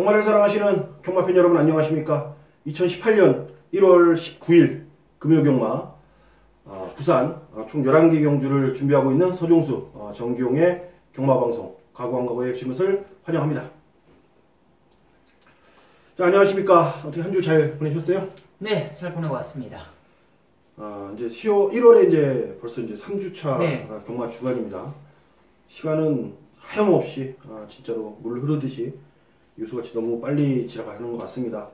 경마를 사랑하시는 경마팬 여러분 안녕하십니까? 2018년 1월 19일 금요경마 부산 총 11개 경주를 준비하고 있는 서종수 정기용의 경마방송 가구한가구의 핵심 것을 환영합니다. 자, 안녕하십니까? 어떻게 한 주 잘 보내셨어요? 네, 잘 보내고 왔습니다. 이제 1월에 이제 벌써 이제 3주차 네. 경마 주간입니다. 시간은 하염없이 진짜로 물 흐르듯이 유수같이 너무 빨리 지나가는 것 같습니다.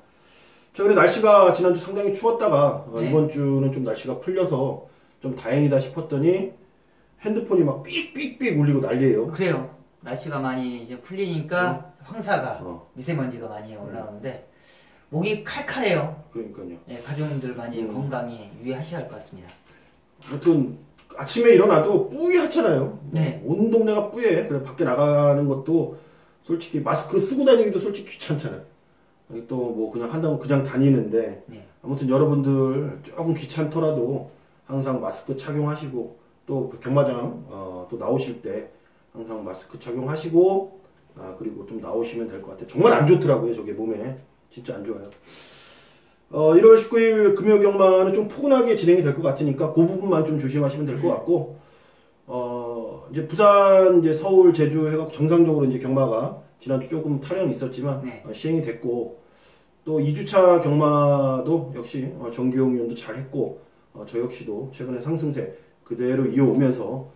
최근에 날씨가 지난주 상당히 추웠다가 네. 이번 주는 좀 날씨가 풀려서 좀 다행이다 싶었더니 핸드폰이 막 삑삑삑 울리고 난리예요. 그래요. 날씨가 많이 이제 풀리니까 황사가 미세먼지가 많이 올라오는데 목이 칼칼해요. 그러니까요. 네, 가족분들 많이 건강에 유의하셔야 할 것 같습니다. 아무튼 아침에 일어나도 뿌옇잖아요. 네. 온 동네가 뿌예. 그래 밖에 나가는 것도 솔직히 마스크 쓰고 다니기도 솔직히 귀찮잖아요. 또 뭐 그냥 한다고 그냥 다니는데 네. 아무튼 여러분들 조금 귀찮더라도 항상 마스크 착용하시고 또 경마장 또 나오실 때 항상 마스크 착용하시고 그리고 좀 나오시면 될 것 같아요. 정말 안 좋더라고요. 저게 몸에 진짜 안 좋아요. 1월 19일 금요경마는 좀 포근하게 진행이 될 것 같으니까 그 부분만 좀 조심하시면 될 것 같고 이제 부산, 이제 서울, 제주 해갖고 정상적으로 이제 경마가 지난주 조금 타령이 있었지만 네. 시행이 됐고 또 2주차 경마도 역시 정기용 위원도 잘 했고 저 역시도 최근에 상승세 그대로 이어오면서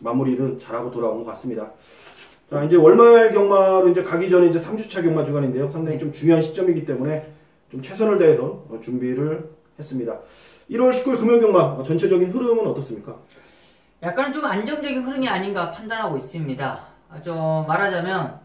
마무리는 잘하고 돌아온 것 같습니다. 자, 이제 월말 경마로 이제 가기 전에 이제 3주차 경마 주간인데요. 상당히 좀 중요한 시점이기 때문에 좀 최선을 다해서 준비를 했습니다. 1월 19일 금요 경마 전체적인 흐름은 어떻습니까? 약간 좀 안정적인 흐름이 아닌가 판단하고 있습니다. 말하자면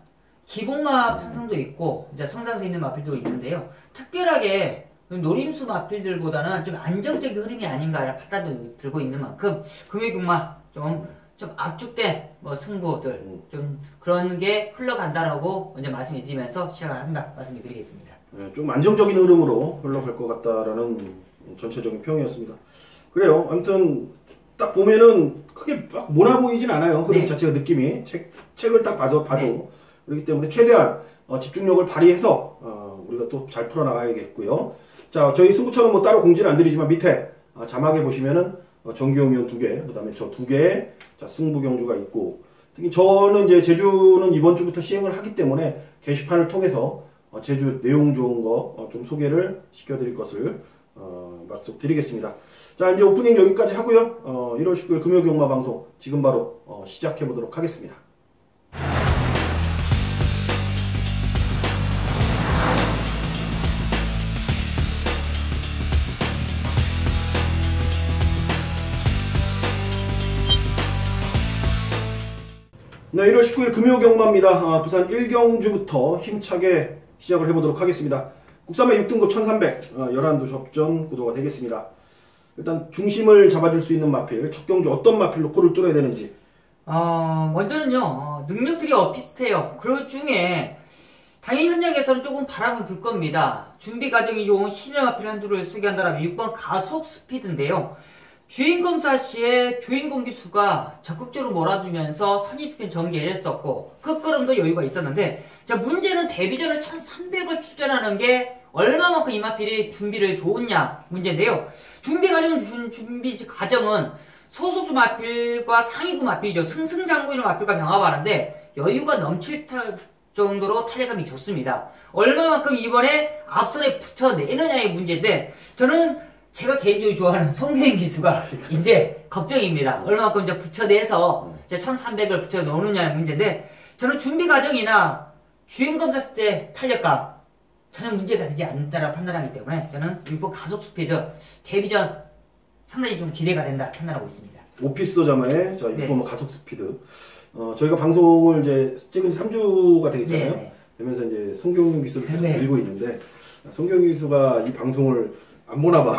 기복마 편성도 있고 이제 성장세 있는 마필도 있는데요. 특별하게 노림수 마필들보다는 좀 안정적인 흐름이 아닌가 판단도 들고 있는 만큼 금요경마 좀 압축된 승부들 좀 그런 게 흘러간다라고 먼저 말씀을 드리면서 시작을 한다 말씀을 드리겠습니다. 네, 좀 안정적인 흐름으로 흘러갈 것 같다라는 전체적인 평이었습니다. 그래요. 아무튼 딱 보면은 크게 막 몰아 보이진 않아요. 흐름 네. 자체가 느낌이 책을 딱 봐도 네. 그렇기 때문에 최대한 집중력을 발휘해서 우리가 또 잘 풀어나가야겠고요. 자, 저희 승부처는 뭐 따로 공지는 안 드리지만 밑에 자막에 보시면은 정기용 위원 2개, 그 다음에 저 2개의 승부 경주가 있고, 특히 저는 이제 제주는 이번 주부터 시행을 하기 때문에 게시판을 통해서 제주 내용 좋은 거 좀 소개를 시켜드릴 것을 약속드리겠습니다. 자, 이제 오프닝 여기까지 하고요. 1월 19일 금요경마 방송 지금 바로 시작해 보도록 하겠습니다. 네, 1월 19일 금요경마입니다. 부산 1경주부터 힘차게 시작을 해보도록 하겠습니다. 국산매 6등급 1300, 11두 접전 구도가 되겠습니다. 일단 중심을 잡아줄 수 있는 마필, 첫 경주 어떤 마필로 코를 뚫어야 되는지. 먼저는요, 능력들이 비슷해요. 그 중에 당연히 현장에서는 조금 바람을 불 겁니다. 준비 과정이 좋은 신의 마필 한두를 소개한다면 6번 가속 스피드인데요. 주인검사 시에 주인공 기수가 적극적으로 몰아주면서 선입견 전개를 했었고 끝걸음도 여유가 있었는데 자 문제는 데뷔전을 1300을 출전하는 게 얼마만큼 이 마필이 준비를 좋으냐 문제인데요. 준비 과정은 소속주 마필과 상위구 마필이죠. 승승장구인 마필과 병합하는데 여유가 넘칠 정도로 타격감이 좋습니다. 얼마만큼 이번에 앞선에 붙여내느냐의 문제인데 저는 제가 개인적으로 좋아하는 송교인 기수가 이제 걱정입니다. 얼마만큼 이제 붙여내서 이제 1300을 붙여놓느냐의 문제인데 저는 준비 과정이나 주행검사 했을 때 탄력감 전혀 문제가 되지 않는다라고 판단하기 때문에 저는 6번 가속 스피드 데뷔전 상당히 좀 기대가 된다 판단하고 있습니다. 오피스터 자마의 6번 가속 스피드. 저희가 방송을 이제 찍은 지 3주가 되겠잖아요. 네. 그러면서 이제 송경윤 기수를 계속 네. 밀고 있는데 송경윤 기수가 이 방송을 안 보나 봐.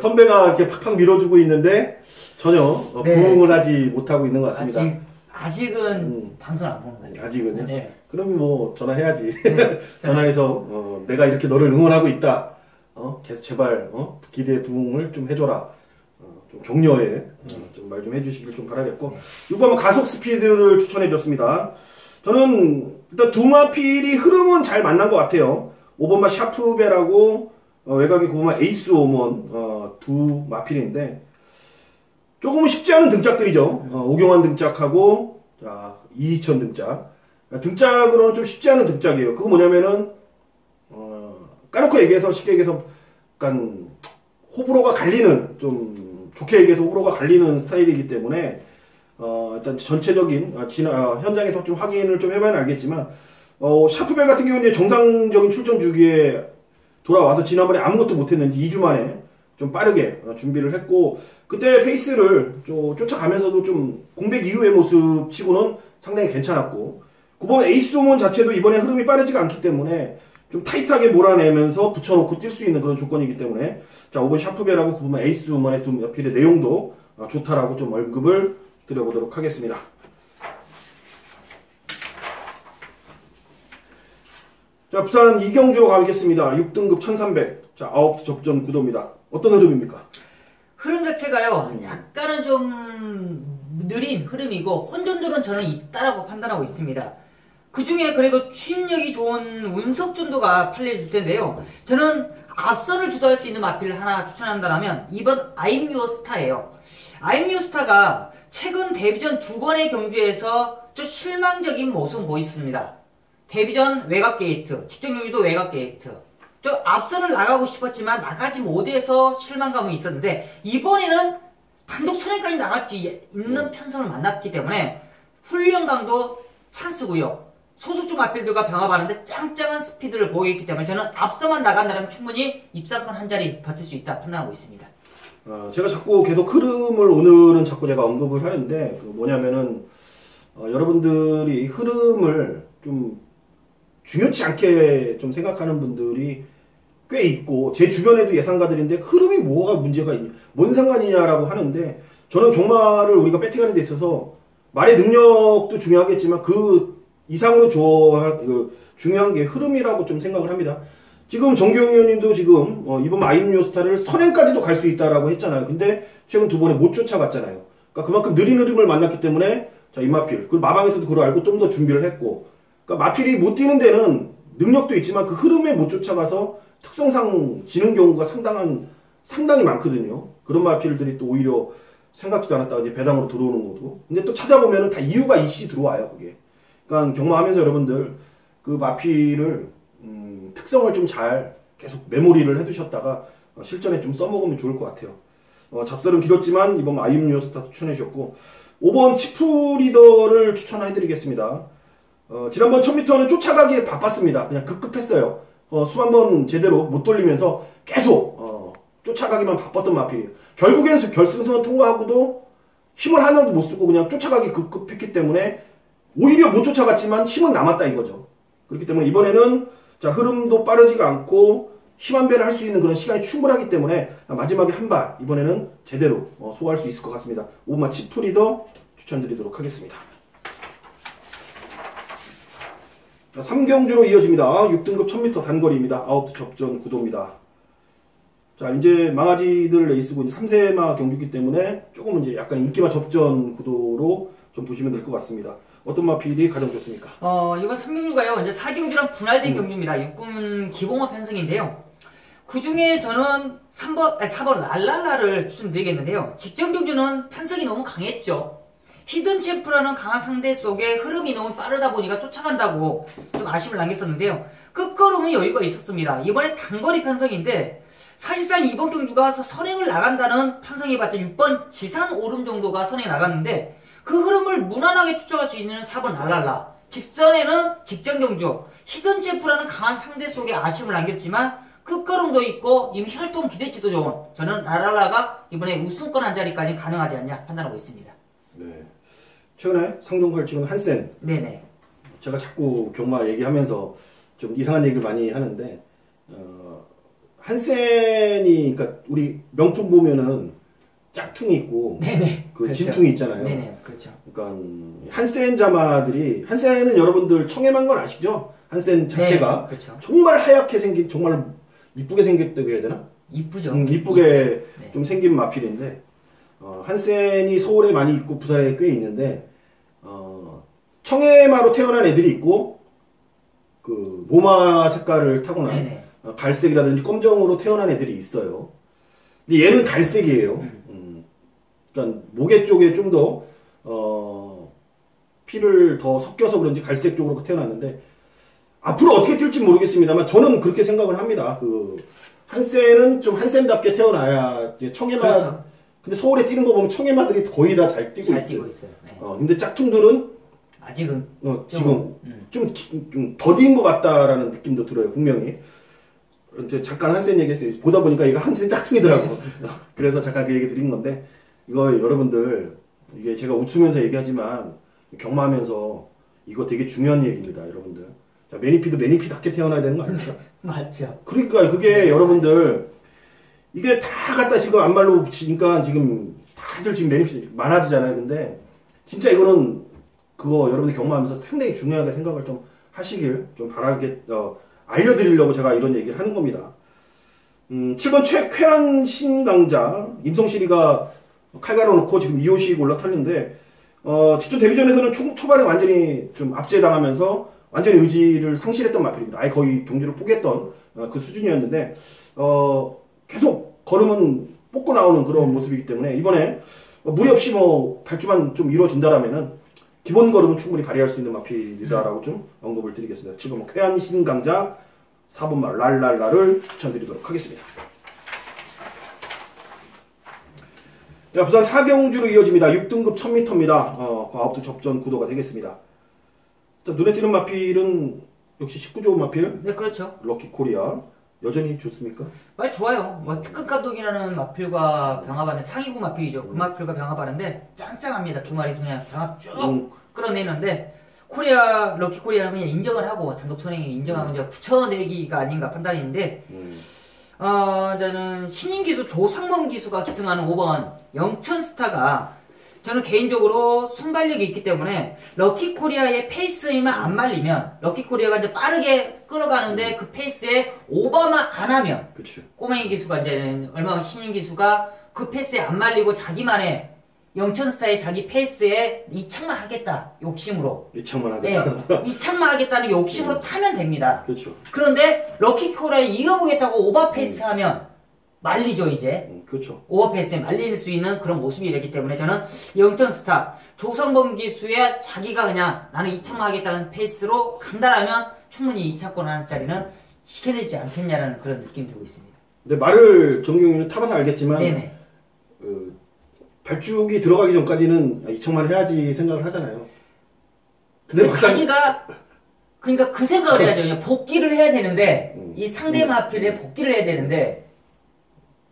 선배가 이렇게 팍팍 밀어주고 있는데 전혀 부응을 하지 못하고 있는 것 같습니다. 아직은 방송 안 보는 거예요. 아직은요? 네. 그럼 뭐 전화해야지. 네. 전화해서 내가 이렇게 너를 응원하고 있다. 계속 제발 기대에 부응을 좀 해줘라. 좀 격려해 좀 말 좀 해주시길 좀 바라겠고 6번은 가속 스피드를 추천해 줬습니다. 저는 일단 두 마필이 흐름은 잘 만난 것 같아요. 5번마 샤프벨하고 외곽의 9번마 에이스 오먼 두 마필인데 조금은 쉽지 않은 등짝들이죠. 오경환 등짝하고 자, 이희천 등짝. 등짝으로는 좀 쉽지 않은 등짝이에요. 그거 뭐냐면은 까놓고 얘기해서 쉽게 얘기해서 약간 호불호가 갈리는 좀 좋게 얘기해서 호불호가 갈리는 스타일이기 때문에 일단 전체적인 현장에서 좀 확인을 좀 해봐야 알겠지만 샤프벨 같은 경우는 정상적인 출전 주기에 돌아와서 지난번에 아무것도 못했는지 2주 만에 좀 빠르게 준비를 했고 그때 페이스를 쫓아가면서도 좀 공백 이후의 모습 치고는 상당히 괜찮았고 9번 에이스 오먼 자체도 이번에 흐름이 빠르지가 않기 때문에 좀 타이트하게 몰아내면서 붙여놓고 뛸 수 있는 그런 조건이기 때문에 자 5번 샤프벨하고 9번 에이스 오먼의 두 마필의 내용도 좋다라고 좀 언급을 드려보도록 하겠습니다. 자, 부산 이경주로 가겠습니다. 6등급 1300. 자, 아홉 접전 구도입니다. 어떤 흐름입니까? 흐름 자체가요, 약간은 좀 느린 흐름이고, 혼전도는 저는 있다라고 판단하고 있습니다. 그 중에 그래도 추임력이 좋은 운석전도가 팔려줄 텐데요. 저는 앞선을 주도할 수 있는 마필을 하나 추천한다면, 2번 아임유어 스타예요. 아임유어 스타가 최근 데뷔전 2번의 경기에서 좀 실망적인 모습을 보였습니다. 데뷔전 외곽 게이트, 직전 경기도 외곽 게이트. 좀 앞선을 나가고 싶었지만 나가지 못해서 실망감이 있었는데 이번에는 단독 선행까지 나갈 수 있는 편성을 만났기 때문에 훈련 강도 찬스고요. 소속주 마필들과 병합하는데 짱짱한 스피드를 보이기 때문에 저는 앞서만 나간다면 충분히 입상권 한 자리 버틸 수 있다 판단하고 있습니다. 제가 자꾸 계속 흐름을 오늘은 자꾸 제가 언급을 하는데 그 뭐냐면은 여러분들이 흐름을 좀 중요치 않게 좀 생각하는 분들이 꽤 있고 제 주변에도 예상가들인데 흐름이 뭐가 문제가 있냐 뭔 상관이냐라고 하는데 저는 종말을 우리가 배팅하는 데 있어서 말의 능력도 중요하겠지만 그 이상으로 중요한 게 흐름이라고 좀 생각을 합니다. 지금 정규영 의원님도 지금 이번 아임뉴스타를 선행까지도 갈 수 있다라고 했잖아요. 근데 최근 두 번에 못 쫓아갔잖아요. 그러니까 그만큼 느린 흐름을 만났기 때문에 자 이마필 그리고 마방에서도 그걸 알고 좀 더 준비를 했고 그러니까 마필이 못 뛰는 데는 능력도 있지만 그 흐름에 못 쫓아가서 특성상 지는 경우가 상당히 많거든요. 그런 마필들이 또 오히려 생각지도 않았다가 이제 배당으로 들어오는 것도. 근데 또 찾아보면은 다 이유가 있이 들어와요, 그게. 그러니까 경험하면서 여러분들 그 마필을 특성을 좀 잘 계속 메모리를 해두셨다가 실전에 좀 써먹으면 좋을 것 같아요. 잡설은 길었지만 이번 아임뉴스타 추천해 주셨고 5번 치프리더를 추천해드리겠습니다. 지난번 1000m는 쫓아가기에 바빴습니다. 그냥 급급했어요. 수만 번 제대로 못 돌리면서 계속 쫓아가기만 바빴던 마필이에요. 결국엔 결승선 통과하고도 힘을 하나도 못 쓰고 그냥 쫓아가기 급급했기 때문에 오히려 못 쫓아갔지만 힘은 남았다 이거죠. 그렇기 때문에 이번에는 자 흐름도 빠르지가 않고 힘 한 배를 할 수 있는 그런 시간이 충분하기 때문에 마지막에 한 발 이번에는 제대로 소화할 수 있을 것 같습니다. 5번 치프리더 추천드리도록 하겠습니다. 자, 3경주로 이어집니다. 6등급 1000m 단거리입니다. 아홉 접전 구도입니다. 자, 이제 망아지들 레이스고 이제 3세마 경주기 때문에 조금 이제 약간 인기마 접전 구도로 좀 보시면 될 것 같습니다. 어떤 마필이 가장 좋습니까? 이번 3경주가요. 이제 4경주랑 분할된 경주입니다. 육군 기봉화 편성인데요. 그 중에 저는 4번 랄랄라를 추천드리겠는데요. 직전 경주는 편성이 너무 강했죠. 히든 챔프라는 강한 상대 속에 흐름이 너무 빠르다 보니까 쫓아간다고 좀 아쉬움을 남겼었는데요. 끝걸음은 여유가 있었습니다. 이번에 단거리 편성인데 사실상 이번 경주가 선행을 나간다는 편성해봤자 6번 지산 오름 정도가 선행에 나갔는데 그 흐름을 무난하게 쫓아갈 수 있는 4번 랄랄라. 직전에는 직전 경주 히든 챔프라는 강한 상대 속에 아쉬움을 남겼지만 끝걸음도 있고 이미 혈통 기대치도 좋은 저는 랄랄라가 이번에 우승권 한 자리까지 가능하지 않냐 판단하고 있습니다. 네. 최근에 상종컬 치고는 한센. 네네. 제가 자꾸 경마 얘기하면서 좀 이상한 얘기를 많이 하는데, 한센이, 그러니까 우리 명품 보면은 짝퉁이 있고, 네네. 그 그렇죠. 진퉁이 있잖아요. 네네. 그렇죠. 그러니까 한센 자마들이, 한센은 여러분들 청해만 건 아시죠? 한센 자체가 네, 그렇죠. 정말 하얗게 생긴, 정말 이쁘게 생겼다고 해야 되나? 이쁘죠. 이쁘게 네. 좀 생긴 마필인데, 한센이 서울에 많이 있고 부산에 꽤 있는데 청해마로 태어난 애들이 있고 그 모마 색깔을 타고난 네네. 갈색이라든지 검정으로 태어난 애들이 있어요. 근데 얘는 갈색이에요. 그러니까 목에 쪽에 좀 더 피를 더 섞여서 그런지 갈색 쪽으로 태어났는데 앞으로 어떻게 뛸지 모르겠습니다만 저는 그렇게 생각을 합니다. 그 한센은 좀 한센답게 태어나야 이제 청해마. 그렇죠. 근데 서울에 뛰는 거 보면 청해마들이 거의 다 잘 뛰고 잘 있어요. 뛰고 있어요. 네. 근데 짝퉁들은 아직은 지금 좀 더딘 것 같다라는 느낌도 들어요. 분명히. 이제 잠깐 한센 얘기했어요. 보다 보니까 이거 한센 짝퉁이더라고. 네. 그래서 잠깐 그 얘기 드린 건데 이거 여러분들 이게 제가 웃으면서 얘기하지만 경마하면서 이거 되게 중요한 얘기입니다, 여러분들. 자, 매니피도 매니피답게 태어나야 되는 거 아닙니까? 맞죠. 그러니까 그게 여러분들 이게 다 갖다 지금 안말로 붙이니까 지금 다들 지금 매니피 많아지잖아요. 근데 진짜 이거는 그거 여러분들 경마하면서 상당히 중요하게 생각을 좀 하시길 좀 바라게 알려드리려고 제가 이런 얘기를 하는 겁니다. 7번 쾌한 신강자 임성실이가 칼 갈아놓고 지금 2호씩 올라탔는데 직전 데뷔전에서는 초반에 완전히 좀 압제당하면서 완전히 의지를 상실했던 마필입니다. 아예 거의 경주를 포기했던 그 수준이었는데 계속 걸음은 뽑고 나오는 그런 모습이기 때문에 이번에 무리 없이 뭐 발주만 좀 이루어진다라면은 기본 걸음은 충분히 발휘할 수 있는 마필이다라고 좀 언급을 드리겠습니다. 지금 쾌한 신강자 4번마 랄랄라를 추천드리도록 하겠습니다. 자, 부산 사경주로 이어집니다. 6등급 1000m입니다. 과업도 접전 구도가 되겠습니다. 자, 눈에 띄는 마필은 역시 19조 마필. 네, 그렇죠. 럭키 코리아. 여전히 좋습니까? 말 좋아요. 뭐 특급 감독이라는 마필과 병합하는 상위구 마필이죠. 그 마필과 병합하는데 짱짱합니다. 두 마리 그냥 병합 쭉 끌어내는데 코리아 럭키 코리아는 그냥 인정을 하고 단독 선행에 인정하고 이제 붙여내기가 아닌가 판단인데 저는 신인 기수 조상범 기수가 기승하는 5번 영천스타가 저는 개인적으로 순발력이 있기 때문에 럭키 코리아의 페이스에만 안 말리면 럭키 코리아가 이제 빠르게 끌어가는데 그 페이스에 오버만 안 하면 그치. 꼬맹이 기수가 이제는 얼마나 신인 기수가 그 페이스에 안 말리고 자기만의 영천스타의 자기 페이스에 이착만 하겠다 욕심으로 이착만 하겠다. 네, 이착만 하겠다는 욕심으로 타면 됩니다. 그렇죠. 그런데 럭키 코리아에 이겨보겠다고 오버 페이스 하면 말리죠 이제. 그렇죠. 오버페이스에 말릴 수 있는 그런 모습이 되기 때문에 저는 영천스타 조성범 기수의 자기가 그냥 나는 이착만 하겠다는 페이스로 간다라면 충분히 2차권 하나짜리는 시켜내지 않겠냐라는 그런 느낌이 들고 있습니다. 근데 말을 정경이는 타봐서 알겠지만 네네. 발죽이 들어가기 전까지는 이척만 해야지 생각을 하잖아요. 근데 막상 자기가 그러니까 그 생각을 해야죠. 그냥 복귀를 해야 되는데 이 상대 마필에 복귀를 해야 되는데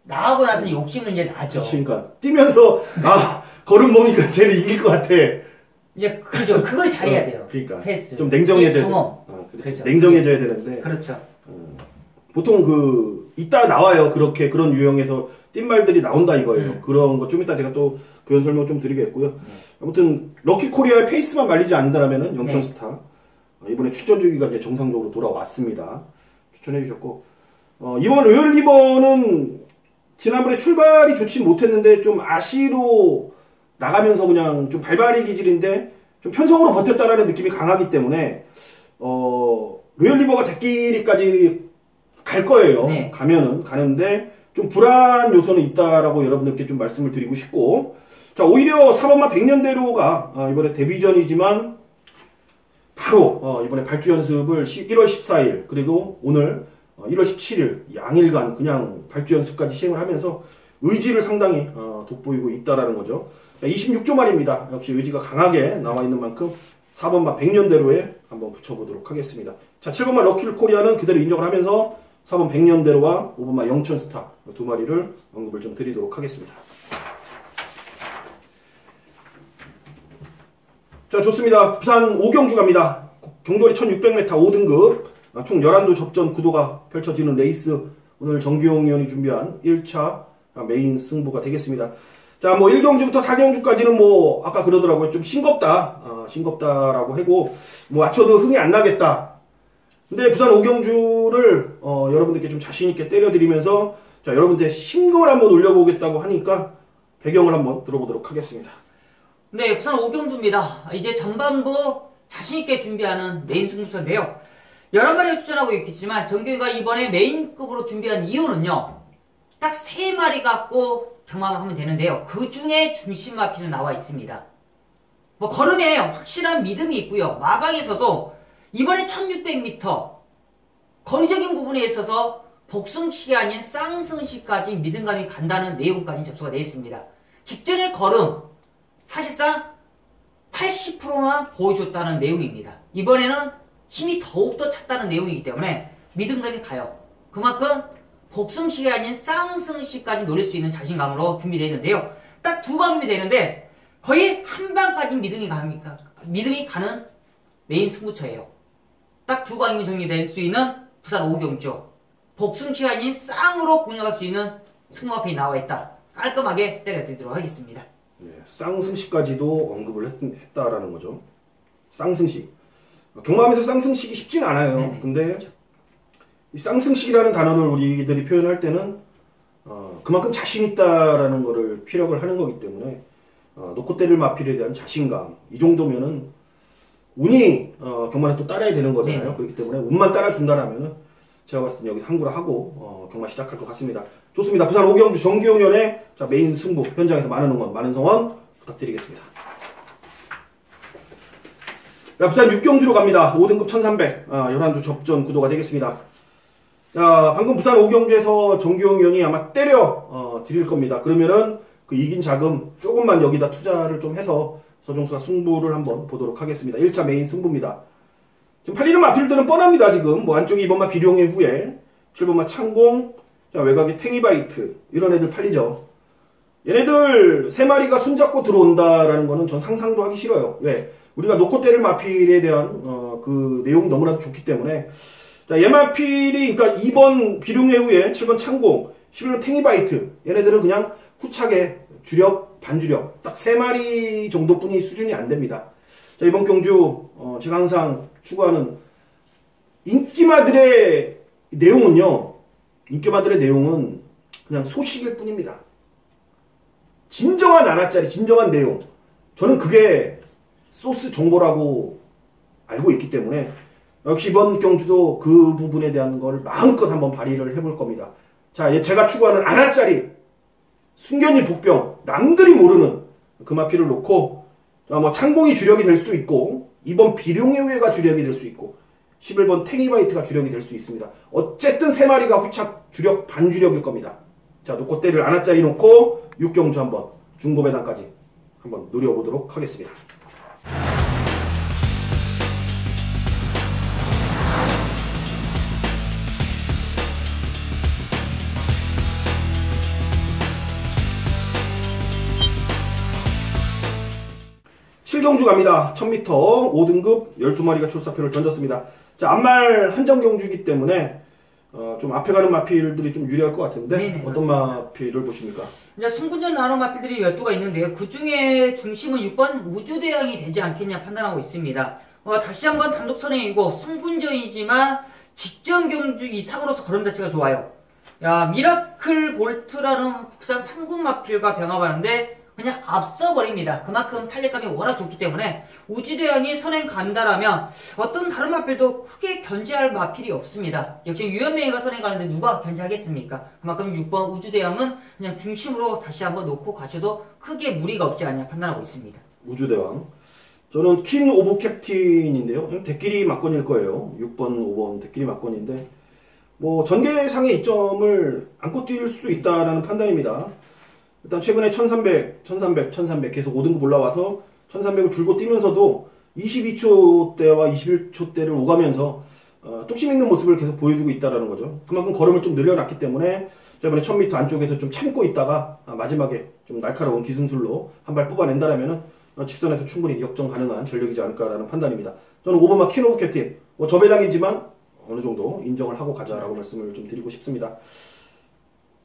나하고 나서 욕심은 이제 나죠. 그러니까 뛰면서 걸음 보니까 쟤를 이길 것 같아. 이제 그죠. 그걸 잘해야 돼요. 그러니까 패스. 좀 냉정해져야 경험. 그렇죠. 냉정해져야 되는데. 그렇죠. 보통 이따 나와요. 그런 유형에서 뛴 말들이 나온다 이거예요. 그런 거 좀 이따 제가 또 부연 설명 좀 드리겠고요. 아무튼 럭키 코리아의 페이스만 말리지 않는다면은 영천스타 이번에 출전 주기가 이제 정상적으로 돌아왔습니다. 추천해 주셨고 이번 로열리버는 지난번에 출발이 좋지 못했는데 좀 아시로 나가면서 그냥 좀 발발이 기질인데 좀 편성으로 버텼다라는 느낌이 강하기 때문에 로열리버가 대끼리까지 갈 거예요. 네. 가는데 좀 불안 요소는 있다라고 여러분들께 좀 말씀을 드리고 싶고 자 오히려 4번마 백년대로가 이번에 데뷔전이지만 바로 이번에 발주 연습을 1월 14일 그리고 오늘 1월 17일 양일간 그냥 발주 연습까지 시행을 하면서 의지를 상당히 돋보이고 있다라는 거죠. 26조 말입니다. 역시 의지가 강하게 나와 있는 만큼 4번마 백년대로에 한번 붙여보도록 하겠습니다. 자 7번마 럭키 코리아는 그대로 인정을 하면서 4번 백년대로와 5번마 영천스타 두 마리를 언급을 좀 드리도록 하겠습니다. 자 좋습니다. 부산 5경주 갑니다. 경주거리 1600m 5등급 총 11도 접전 구도가 펼쳐지는 레이스 오늘 정규용 의원이 준비한 1차 메인 승부가 되겠습니다. 자, 뭐 1경주부터 4경주까지는 뭐 아까 그러더라고요. 좀 싱겁다라고 하고 뭐 맞춰도 흥이 안 나겠다. 근데 부산 5경주를 여러분들께 좀 자신 있게 때려드리면서 자, 여러분들 신금을 한번 올려보겠다고 하니까 배경을 한번 들어보도록 하겠습니다. 네, 부산 5경주입니다. 이제 전반부 자신있게 준비하는 메인 승부처인데요. 여러 마리가 출전하고 있겠지만 정규가 이번에 메인급으로 준비한 이유는요. 딱 3마리 갖고 경마를 하면 되는데요. 그 중에 중심 마필은 나와 있습니다. 뭐 걸음에 확실한 믿음이 있고요. 마방에서도 이번에 1600m 거리적인 부분에 있어서 복승식이 아닌 쌍승식까지 믿음감이 간다는 내용까지 접수가 되어 있습니다. 직전의 걸음 사실상 80%만 보여줬다는 내용입니다. 이번에는 힘이 더욱더 찼다는 내용이기 때문에 믿음감이 가요. 그만큼 복승식이 아닌 쌍승식까지 노릴 수 있는 자신감으로 준비되어 있는데요. 딱 2방이 되는데 거의 한 방까지 믿음이 가는 메인 승부처예요. 딱 2방이면 정리될 수 있는 부산 오경주. 복승식이 아닌 쌍으로 공략할 수 있는 승마편이 나와 있다. 깔끔하게 때려드리도록 하겠습니다. 네, 쌍승식까지도 언급을 했다라는 거죠. 쌍승식. 경마하면서 쌍승식이 쉽진 않아요. 네네, 근데 그렇죠. 이 쌍승식이라는 단어를 우리들이 표현할 때는 그만큼 자신 있다라는 거를 피력을 하는 거기 때문에 놓고 때릴 마필에 대한 자신감 이 정도면은 운이 경마는 또 따라야 되는 거잖아요. 네네. 그렇기 때문에 운만 따라준다라면은 제가 봤을 때 여기서 항구를 하고 경마 시작할 것 같습니다. 좋습니다. 부산 오경주 정규용연의 메인 승부 현장에서 많은 응원, 많은 성원 부탁드리겠습니다. 자, 부산 6경주로 갑니다. 5등급 1300 열한두 접전 구도가 되겠습니다. 자, 방금 부산 5경주에서 정규용 위원이 아마 때려 드릴 겁니다. 그러면은 그 이긴 자금 조금만 여기다 투자를 좀 해서 서종수가 승부를 한번 보도록 하겠습니다. 1차 메인 승부입니다. 지금 팔리는 마필들은 뻔합니다. 지금 뭐 안쪽이 2번마 비룡의 후에 7번마 창공, 자, 외곽에 탱이바이트 이런 애들 팔리죠. 얘네들 3마리가 손잡고 들어온다라는 거는 전 상상도 하기 싫어요. 왜? 우리가 놓고 때릴 마필에 대한 그 내용이 너무나도 좋기 때문에 자, 얘 마필이 그러니까 2번 비룡의 후에 7번 창공, 11번 탱이바이트 얘네들은 그냥 후차게 주력, 반주력 딱 3마리 정도뿐이 수준이 안 됩니다. 자, 이번 경주 제가 항상 추구하는 인기마들의 내용은요. 인기마들의 내용은 그냥 소식일 뿐입니다. 진정한 안아짜리, 진정한 내용. 저는 그게 소스 정보라고 알고 있기 때문에 역시 이번 경주도 그 부분에 대한 걸 마음껏 한번 발휘를 해볼 겁니다. 자, 제가 추구하는 안아짜리, 순견이 복병, 남들이 모르는 그 마필을 놓고 뭐 창공이 주력이 될 수 있고 2번 비룡의 후예가 주력이 될 수 있고 11번 탱이바이트가 주력이 될 수 있습니다. 어쨌든 3마리가 후착 주력 반주력일 겁니다. 자, 놓고 때를 안아짜리 놓고 6경주 한번 중고배당까지 한번 노려보도록 하겠습니다. 경주 갑니다. 1000m 5등급 12마리가 출사표를 던졌습니다. 자, 앞말 한정경주이기 때문에 좀 앞에 가는 마필들이 좀 유리할 것 같은데 네네, 어떤 맞습니다. 마필을 보십니까? 이제 승군전 나노 마필들이 12가 있는데요. 그 중에 중심은 6번 우주대왕이 되지 않겠냐 판단하고 있습니다. 다시 한번 단독 선행이고 승군전이지만 직전 경주 이상으로서 걸음 자체가 좋아요. 야, 미라클 볼트라는 국산 3군 마필과 병합하는데 그냥 앞서버립니다. 그만큼 탄력감이 워낙 좋기 때문에 우주대왕이 선행 간다라면 어떤 다른 마필도 크게 견제할 마필이 없습니다. 역시 유연맹이가 선행 가는데 누가 견제하겠습니까? 그만큼 6번 우주대왕은 그냥 중심으로 다시 한번 놓고 가셔도 크게 무리가 없지 않냐 판단하고 있습니다. 우주대왕. 저는 퀸 오브 캡틴인데요. 대끼리 막권일 거예요. 6번, 5번 대끼리 막권인데 뭐 전개상의 이점을 안고 뛸 수 있다라는 판단입니다. 일단 최근에 1300 계속 5등급 올라와서 1300을 줄고 뛰면서도 22초대와 21초대를 오가면서 뚝심 있는 모습을 계속 보여주고 있다는 거죠. 그만큼 걸음을 좀 늘려놨기 때문에 이번에 1000m 안쪽에서 좀 참고 있다가 마지막에 좀 날카로운 기승술로 한 발 뽑아낸다라면 직선에서 충분히 역전 가능한 전력이지 않을까라는 판단입니다. 저는 5번마 퀸 오브 캡틴 저배당이지만 어느 정도 인정을 하고 가자라고 말씀을 좀 드리고 싶습니다.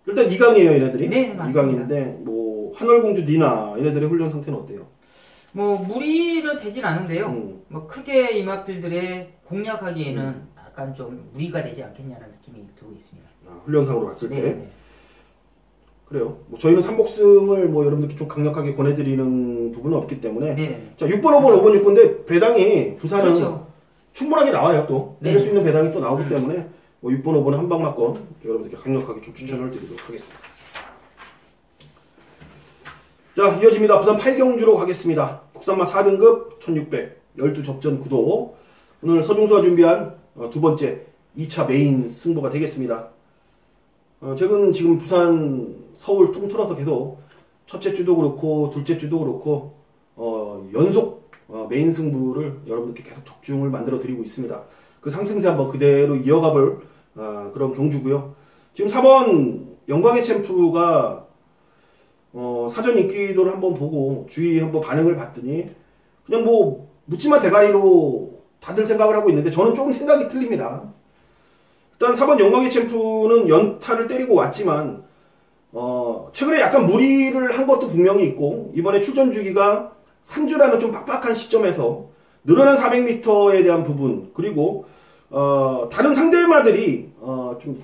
일단 2강이에요, 얘네들이. 네, 맞습니다. 2강인데 뭐 한월공주 니나 얘네들의 훈련 상태는 어때요? 뭐 무리는 되진 않은데요. 뭐 크게 이 마필들의 공략하기에는 약간 좀 무리가 되지 않겠냐는 느낌이 들고 있습니다. 훈련상으로 봤을 때. 네. 그래요. 뭐 저희는 3복승을 뭐 여러분들께 좀 강력하게 권해드리는 부분은 없기 때문에. 네. 자, 6번, 5번, 5번, 6번인데 배당이 부산은 그렇죠. 충분하게 나와요. 또 네. 내릴 수 있는 배당이 또 나오기 때문에 뭐 6번, 5번은 한방맞건 여러분들께 강력하게 좀 추천을 드리도록 하겠습니다. 자, 이어집니다. 부산 8경주로 가겠습니다. 국산마 4등급 1600 12접전 구도. 오늘 서중수가 준비한 두 번째 2차 메인 승부가 되겠습니다. 최근 지금 부산 서울 통틀어서 계속 첫째 주도 그렇고 둘째 주도 그렇고 연속 메인 승부를 여러분들께 계속 적중을 만들어 드리고 있습니다. 그 상승세 한번 그대로 이어가 볼 그런 경주고요. 지금 4번 영광의 챔프가 사전 인기도를 한번 보고 주위 한번 반응을 봤더니 그냥 뭐 묻지마 대가리로 다들 생각을 하고 있는데 저는 조금 생각이 틀립니다. 일단 4번 영광의 챔프는 연타를 때리고 왔지만 최근에 약간 무리를 한 것도 분명히 있고 이번에 출전 주기가 3주라는 좀 빡빡한 시점에서 늘어난 400m에 대한 부분 그리고 다른 상대마들이 좀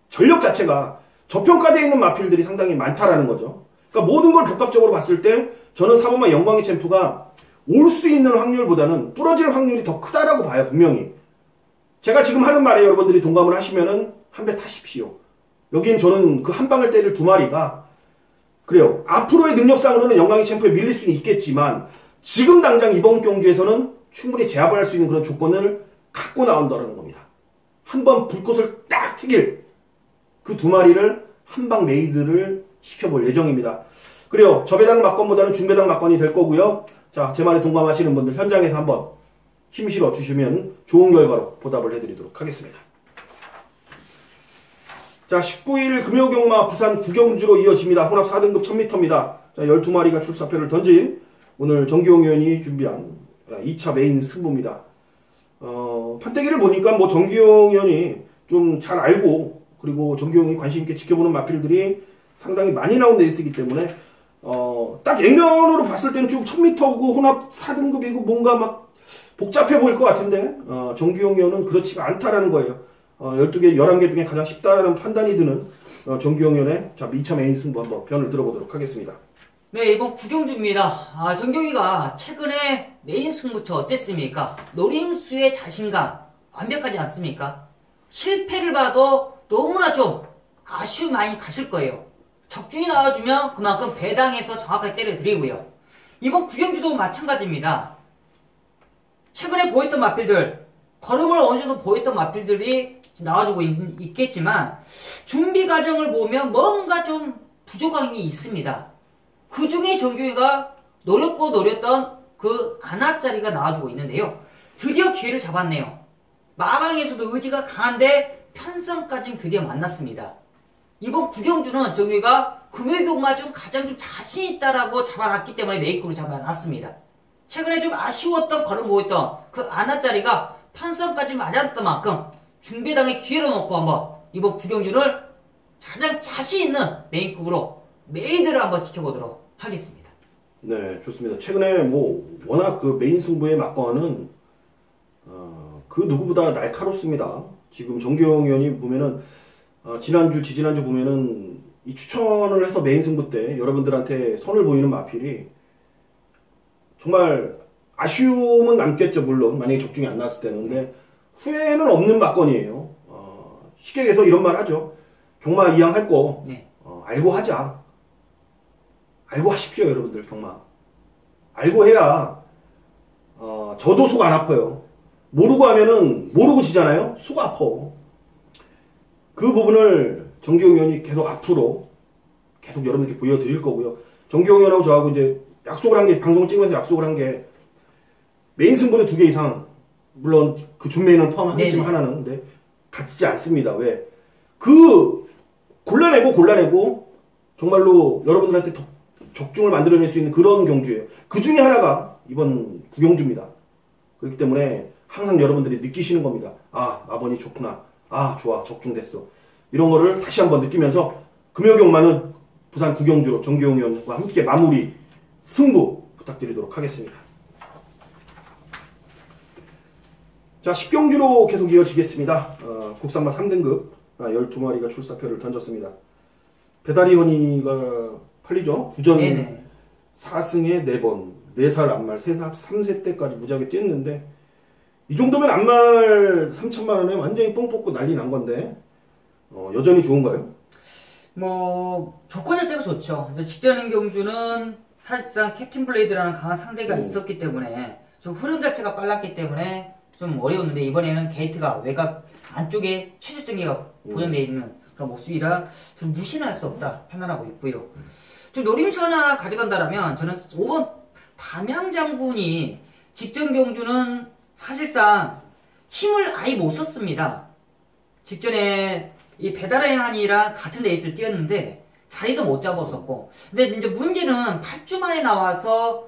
전력 자체가 저평가되어 있는 마필들이 상당히 많다라는 거죠. 그러니까 모든 걸 복합적으로 봤을 때 저는 4번만 영광의 챔프가 올 수 있는 확률보다는 부러질 확률이 더 크다라고 봐요. 분명히. 제가 지금 하는 말에 여러분들이 동감을 하시면은 한 배 타십시오. 여긴 저는 그 한 방을 때릴 두 마리가 그래요. 앞으로의 능력상으로는 영광의 챔프에 밀릴 수는 있겠지만 지금 당장 이번 경주에서는 충분히 제압을 할 수 있는 그런 조건을 갖고 나온다는 겁니다. 한번 불꽃을 딱 튀길 그 두 마리를 한방 메이드를 시켜볼 예정입니다. 그래요. 저배당 막건보다는 중배당 막건이 될 거고요. 자, 제 말에 동감하시는 분들 현장에서 한번 힘 실어 주시면 좋은 결과로 보답을 해드리도록 하겠습니다. 자, 19일 금요경마 부산 구경주로 이어집니다. 혼합 4등급 1000m입니다. 자, 12마리가 출사표를 던진 오늘 정기용 의원이 준비한 2차 메인 승부입니다. 판때기를 보니까 뭐 정기용 의원이 좀 잘 알고 그리고 정기용이 관심 있게 지켜보는 마필들이 상당히 많이 나온 레이스이기 때문에 딱 액면으로 봤을 때는 쭉 1000m고 혼합 4등급이고 뭔가 막 복잡해 보일 것 같은데 정기용 의원은 그렇지가 않다라는 거예요. 12개, 11개 중에 가장 쉽다라는 판단이 드는 정기용 의원의 2차 메인 승부 한번 편을 들어보도록 하겠습니다. 네, 이번 구경주입니다. 정경이가 최근에 메인 승부처 어땠습니까? 노림수의 자신감 완벽하지 않습니까? 실패를 봐도 너무나 좀 아쉬움 많이 가실 거예요. 적중이 나와주면 그만큼 배당해서 정확하게 때려드리고요. 이번 구경주도 마찬가지입니다. 최근에 보였던 마필들, 걸음을 어느 정도 보였던 마필들이 나와주고 있겠지만 준비 과정을 보면 뭔가 좀 부족함이 있습니다. 그 중에 정규이가 노렸고 노렸던 그 아나짜리가 나와주고 있는데요. 드디어 기회를 잡았네요. 마방에서도 의지가 강한데 편성까지 드디어 만났습니다. 이번 구경주는 정규이가 금요경마 중 가장 좀 자신 있다라고 잡아놨기 때문에 메이크로 잡아놨습니다. 최근에 좀 아쉬웠던 걸음 보였던 그 아나짜리가 편성까지 맞았던 만큼 중배당의 기회를 놓고 한번 이번 구경주를 가장 자신 있는 메인급으로 메이드를 한번 지켜보도록 하겠습니다. 네, 좋습니다. 최근에 뭐 워낙 그 메인 승부의 막건은 그 누구보다 날카롭습니다. 지금 정기용 의원이 보면은 지난주, 지지난주 보면은 이 추천을 해서 메인 승부 때 여러분들한테 선을 보이는 마필이 정말 아쉬움은 남겠죠. 물론 만약에 적중이 안 나왔을 때는. 근데 후회는 없는 막건이에요. 쉽게 해서 이런 말 하죠. 경마 이양할 거 네. 알고 하자. 알고 하십시오. 여러분들 경마 알고 해야 저도 속 안 아파요. 모르고 하면은 모르고 지잖아요. 속 아파. 그 부분을 정기용 의원이 계속 앞으로 계속 여러분들께 보여드릴 거고요. 정기용 의원하고 저하고 이제 약속을 한 게, 방송을 찍으면서 약속을 한 게 메인 승부는 2개 이상, 물론 그 준메인을 포함하겠지만 하나는 근데 갖지 않습니다. 왜? 그 골라내고 정말로 여러분들한테 더 적중을 만들어낼 수 있는 그런 경주예요. 그 중에 하나가 이번 구경주입니다. 그렇기 때문에 항상 여러분들이 느끼시는 겁니다. 아, 마번이 좋구나. 아, 좋아. 적중됐어. 이런 거를 다시 한번 느끼면서 금요경마는 부산 구경주로 정기용 의원과 함께 마무리 승부 부탁드리도록 하겠습니다. 자, 10경주로 계속 이어지겠습니다. 국산마 3등급 12마리가 출사표를 던졌습니다. 배다리 허니가 팔리죠. 9전 네네. 4승에 4번, 4살 안말, 3세 때까지 무지하게 뛰었는데 이 정도면 안말 3천만 원에 완전히 뽕 뽑고 난리 난 건데 여전히 좋은가요? 뭐 조건 자체가 좋죠. 근데 직전 경주는 사실상 캡틴 블레이드라는 강한 상대가 있었기 때문에 좀 흐름 자체가 빨랐기 때문에 좀 어려웠는데 이번에는 게이트가 외곽 안쪽에 최저 전개가 보존되어 있는 그런 모습이라 좀 무시는 할 수 없다 판단하고 있고요. 좀 노림수 하나 가져간다라면 저는 5번 담양장군이 직전 경주는 사실상 힘을 아예 못 썼습니다. 직전에 이 배달의 한이랑 같은 레이스를 뛰었는데 자리도 못 잡았었고, 근데 이제 문제는 8주 만에 나와서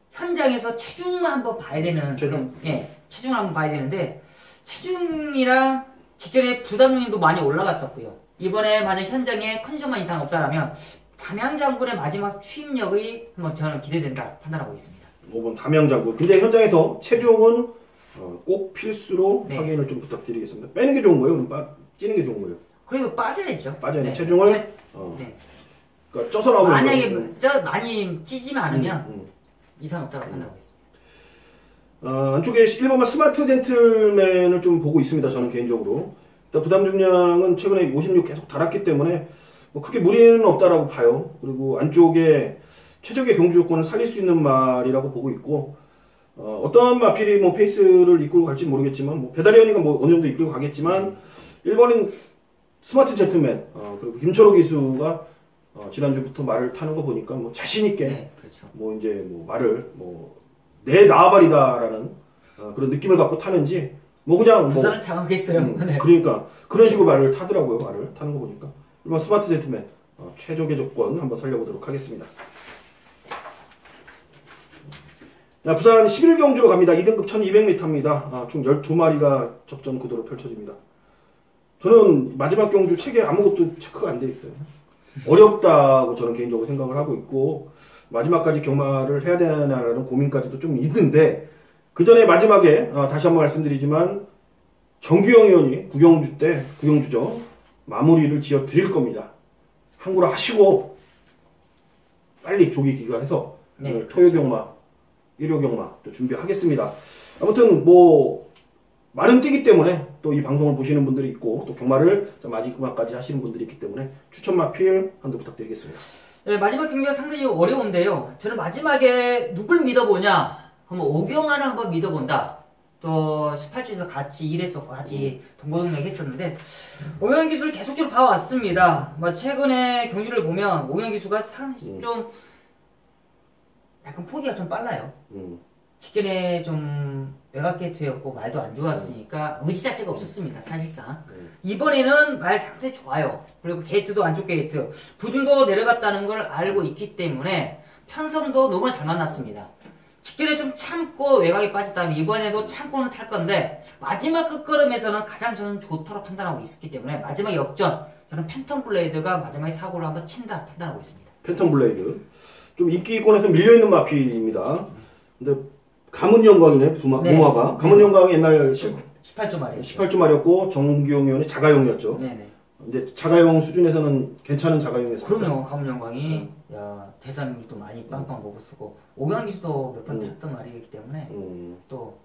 현장에서 체중만 한번 봐야 되는 체중을 한번 봐야 되는데 체중이랑 직전에 부담 요인도 많이 올라갔었고요. 이번에 만약 현장에 컨디션만 이상 없다라면 담양장군의 마지막 추임력이 한번 저는 기대된다 판단하고 있습니다. 5번 담양장군. 근데 현장에서 체중은 꼭 필수로 네. 확인을 좀 부탁드리겠습니다. 빼는 게 좋은 거예요? 그럼 찌는 게 좋은 거예요? 그래도 빠져야죠. 빠져야 돼. 네. 체중을 네. 그러니까 쪄서 나오는 만약에 거예요. 많이 찌지만 않으면 이상 없다고 판단하고 있습니다. 안쪽에 1번만 스마트 젠틀맨을 좀 보고 있습니다. 저는 개인적으로. 일단 부담 중량은 최근에 56 계속 달았기 때문에 뭐 크게 무리는 없다라고 봐요. 그리고 안쪽에 최적의 경주 요건을 살릴 수 있는 말이라고 보고 있고, 어떤 마필이 뭐 페이스를 이끌고 갈지 모르겠지만, 뭐 배달리언이가 뭐 어느 정도 이끌고 가겠지만, 1번인 스마트 젠틀맨, 그리고 김철호 기수가 지난주부터 말을 타는 거 보니까 뭐 자신있게, 네, 그렇죠. 뭐 이제 뭐 말을 뭐 내 나아발이다라는 그런 느낌을 갖고 타는지, 뭐 그냥 부산을 장악했어요. 네. 그러니까 그런 식으로 말을 타더라고요. 말을 타는 거 보니까. 1번 스마트 젠틀맨 최적의 조건 한번 살려보도록 하겠습니다. 자, 부산 11경주로 갑니다. 2등급 1200m입니다. 총 12마리가 접전 구도로 펼쳐집니다. 저는 마지막 경주 책에 아무것도 체크가 안 돼 있어요. 어렵다고 저는 개인적으로 생각을 하고 있고, 마지막까지 경마를 해야 되나라는 고민까지도 좀 있는데, 그 전에 마지막에 다시 한번 말씀드리지만 정규영 의원이 구경주죠. 마무리를 지어 드릴 겁니다. 항구를 하시고 빨리 조기 귀가해서 네, 토요 경마, 일요 경마 또 준비하겠습니다. 아무튼 뭐 많은 뛰기 때문에 또 이 방송을 보시는 분들이 있고 또 경마를 마지막까지 하시는 분들이 있기 때문에 추천 마필 한도 부탁드리겠습니다. 네, 마지막 경기가 상당히 어려운데요. 저는 마지막에 누굴 믿어보냐? 그러면 오경환을 한번 믿어본다. 또 18주에서 같이 일했었고 같이 동고동락 했었는데 오경환 기수를 계속적으로 봐왔습니다. 뭐 최근에 경기를 보면 오경환 기수가 좀 약간 포기가 좀 빨라요. 직전에 좀 외곽 게이트였고 말도 안 좋았으니까 의지 자체가 없었습니다. 사실상 이번에는 말 상태 좋아요. 그리고 게이트도 안쪽 게이트 부중도 내려갔다는 걸 알고 있기 때문에 편성도 너무 잘 만났습니다. 직전에 좀 참고 외곽에 빠졌다면 이번에도 참고는 탈 건데 마지막 끝걸음에서는 가장 저는 좋다고 판단하고 있었기 때문에 마지막 역전 저는 팬텀 블레이드가 마지막에 사고를 한번 친다 판단하고 있습니다. 팬텀 블레이드 좀 인기권에서 밀려있는 마필입니다. 근데 가문 영광이네, 무마가. 가문 영광이 옛날 18조 말이에요. 18조 말이었고 정규용 의원이 자가용이었죠. 네네. 이제 자가용 수준에서는 괜찮은 자가용이었어요. 그럼요. 가문 영광이 대상도 많이 빵빵 먹었고 오경환 기수도 몇 번 탔던 말이기 때문에 또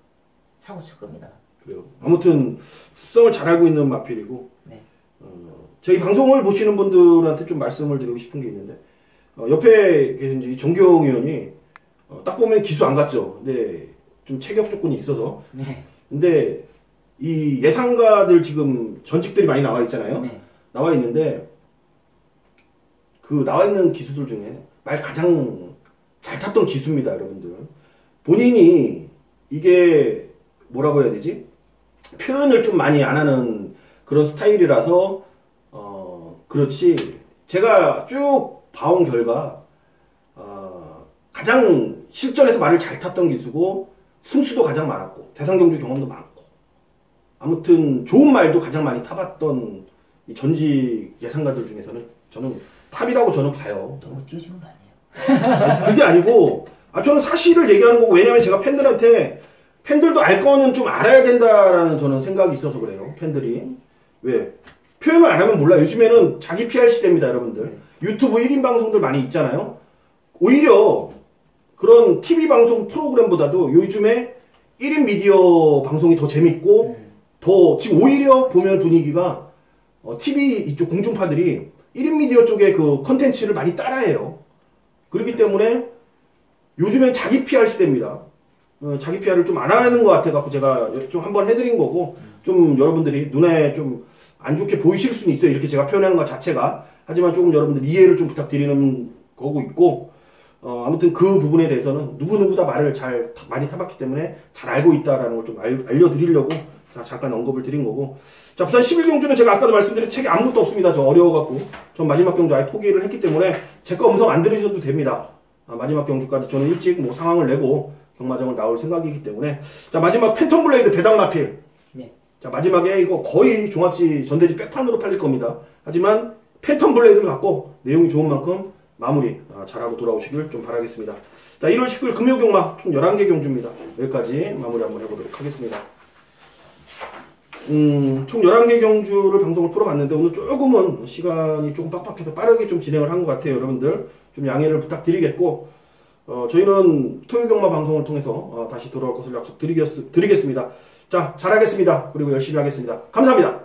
사고 칠 겁니다. 그래요. 아무튼 습성을 잘 알고 있는 마필이고 네. 저희 방송을 보시는 분들한테 좀 말씀을 드리고 싶은 게 있는데 옆에 계신 이 정규용 의원이 딱 보면 기수 안 갔죠. 근데 좀 체격 조건이 있어서. 네. 근데 이 예상가들 지금 전직들이 많이 나와 있잖아요. 네. 나와 있는데 그 나와 있는 기수들 중에 말 가장 잘 탔던 기수입니다, 여러분들. 본인이 이게 뭐라고 해야 되지? 표현을 좀 많이 안 하는 그런 스타일이라서 그렇지. 제가 쭉 봐온 결과 가장 실전에서 말을 잘 탔던 기수고 승수도 가장 많았고 대상경주 경험도 많고 아무튼 좋은 말도 가장 많이 타봤던 이 전직 예상가들 중에서는 저는 탑이라고 저는 봐요. 너무 띄워주는 거 아니에요? 아니, 그게 아니고 저는 사실을 얘기하는 거고 왜냐면 제가 팬들도 알 거는 좀 알아야 된다라는 저는 생각이 있어서 그래요. 팬들이 왜 표현을 안 하면 몰라. 요즘에는 자기 PR 시대입니다, 여러분들. 유튜브 1인 방송들 많이 있잖아요. 오히려 그런 TV 방송 프로그램보다도 요즘에 1인 미디어 방송이 더 재밌고, 더, 지금 오히려 보면 분위기가, TV 이쪽 공중파들이 1인 미디어 쪽의 그 컨텐츠를 많이 따라해요. 그렇기 때문에 요즘엔 자기 PR 시대입니다. 자기 PR을 좀 안 하는 것 같아갖고 제가 좀 한번 해드린 거고, 좀 여러분들이 눈에 좀 안 좋게 보이실 수는 있어요. 이렇게 제가 표현하는 것 자체가. 하지만 조금 여러분들 이해를 좀 부탁드리는 거고 있고, 아무튼 그 부분에 대해서는 누구누구다 말을 많이 타봤기 때문에 잘 알고 있다라는 걸 좀 알려드리려고 잠깐 언급을 드린 거고. 자, 부산 11경주는 제가 아까도 말씀드린 책이 아무것도 없습니다. 저 어려워갖고. 전 마지막 경주 아예 포기를 했기 때문에 제 거 음성 안 들으셔도 됩니다. 마지막 경주까지 저는 일찍 뭐 상황을 내고 경마장을 나올 생각이기 때문에. 자, 마지막 팬텀 블레이드 배당 마필. 네. 자, 마지막에 이거 거의 종합지 전대지 백판으로 팔릴 겁니다. 하지만 팬텀 블레이드를 갖고 내용이 좋은 만큼 마무리 잘하고 돌아오시길 좀 바라겠습니다. 자, 1월 19일 금요 경마 총 11개 경주입니다. 여기까지 마무리 한번 해보도록 하겠습니다. 총 11개 경주를 방송을 풀어봤는데 오늘 조금은 시간이 조금 빡빡해서 빠르게 좀 진행을 한 것 같아요. 여러분들 좀 양해를 부탁드리겠고, 저희는 토요 경마 방송을 통해서 다시 돌아올 것을 약속드리겠습니다. 자, 잘하겠습니다. 그리고 열심히 하겠습니다. 감사합니다.